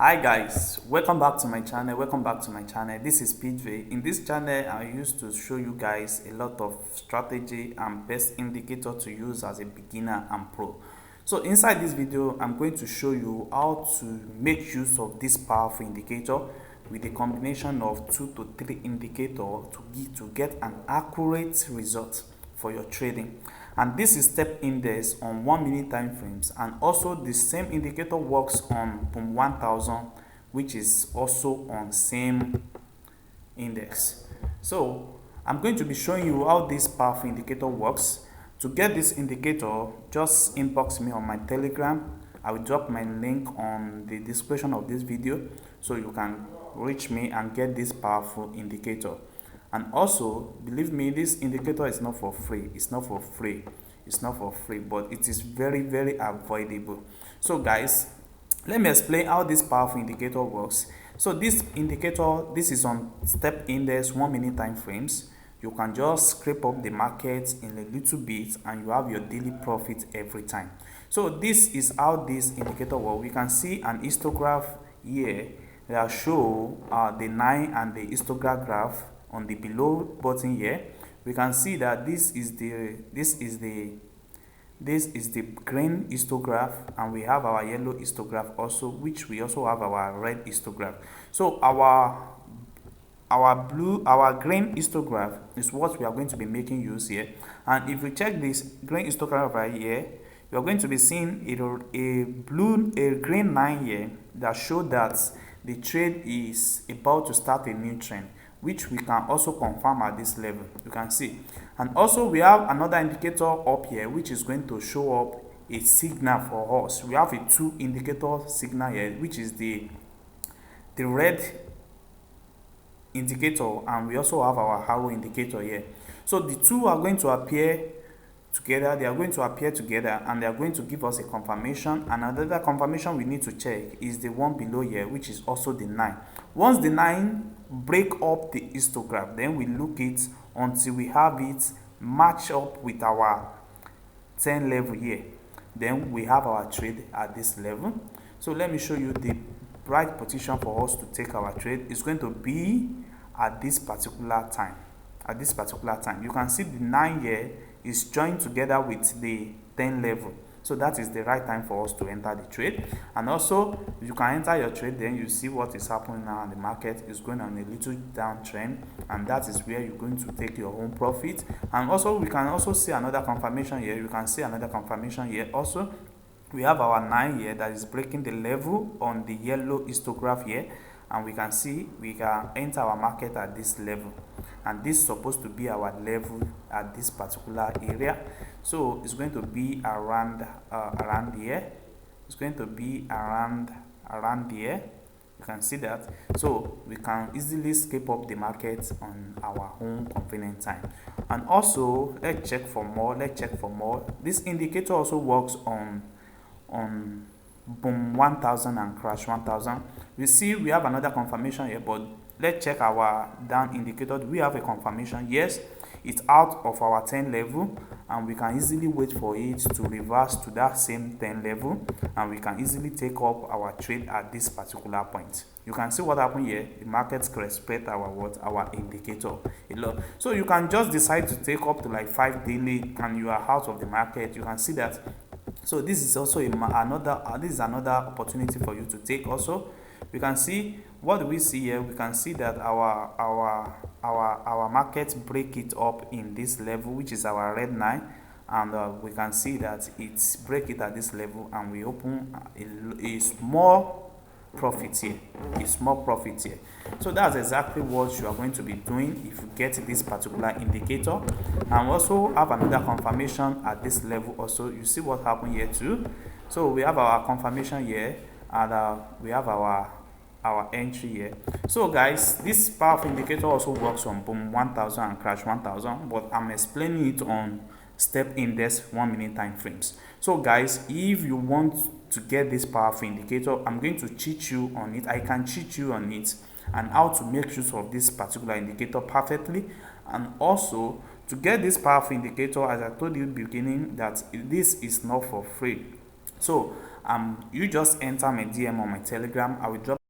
Hi guys, welcome back to my channel. This is PJ. In this channel I used to show you guys a lot of strategy and best indicator to use as a beginner and pro. So inside this video I'm going to show you how to make use of this powerful indicator with a combination of 2 to 3 indicators to get an accurate result for your trading. And this is step index on 1 minute time frames, and also the same indicator works on BOOM 1000, which is also on same index. So I'm going to be showing you how this powerful indicator works. To get this indicator, just inbox me on my Telegram. I will drop my link on the description of this video so you can reach me and get this powerful indicator. And also, believe me, this indicator is not for free. It's not for free, but it is very avoidable. So guys, let me explain how this powerful indicator works. So this indicator, this is on step index 1 minute time frames. You can just scrape up the market in a little bit and you have your daily profit every time. So this is how this indicator works. We can see an histograph here that show the 9 and the histogram graph on the below button here. We can see that this is the green histograph, and we have our yellow histograph also, which we also have our red histograph. So our green histograph is what we are going to be making use here. And if we check this green histograph right here, you are going to be seeing a green line here that show that the trade is about to start a new trend, which we can also confirm at this level. You can see. And also we have another indicator up here which is going to show up a signal for us. We have a 2 indicator signal here, which is the red indicator, and we also have our arrow indicator here. So the two are going to appear together. They are going to appear together and they are going to give us a confirmation. And another confirmation we need to check is the one below here, which is also the 9. Once the 9 break up the histogram, then we look it until we have it match up with our 10 level here. Then we have our trade at this level. So let me show you the right position for us to take our trade. It's going to be at this particular time. You can see the 9 here is joined together with the 10 level. So that is the right time for us to enter the trade. And also you can enter your trade, then you see what is happening now. The market is going on a little downtrend, and that is where you're going to take your own profit. And also we can also see another confirmation here. You can see another confirmation here also. We have our 9 here that is breaking the level on the yellow histograph here, and we can see we can enter our market at this level, and this is supposed to be our level at this particular area. So it's going to be around here. It's going to be around here. You can see that. So we can easily escape up the market on our own convenient time. And also let's check for more. This indicator also works on BOOM 1000 and crash 1000. We see we have another confirmation here, but let's check our down indicator. We have a confirmation. Yes, it's out of our 10 level, and we can easily wait for it to reverse to that same 10 level, and we can easily take up our trade at this particular point. You can see what happened here. The markets respect our indicator a lot. So you can just decide to take up to like 5 daily and you are out of the market. You can see that. So this is also another opportunity for you to take also. We can see, what do we see here? We can see that our market break it up in this level, which is our red 9, and we can see that it's break it at this level, and we open a small profit here. So that's exactly what you are going to be doing if you get this particular indicator. And also have another confirmation at this level also. You see what happened here too. So we have our confirmation here, and we have our entry here. So guys, this powerful indicator also works on BOOM 1000 and crash 1000, but I'm explaining it on step index 1 minute time frames. So guys, if you want to get this powerful indicator, I'm going to teach you on it. I can teach you on it and how to make use of this particular indicator perfectly. And also to get this powerful indicator, as I told you in the beginning, that this is not for free. So You just enter my DM on my Telegram. I will drop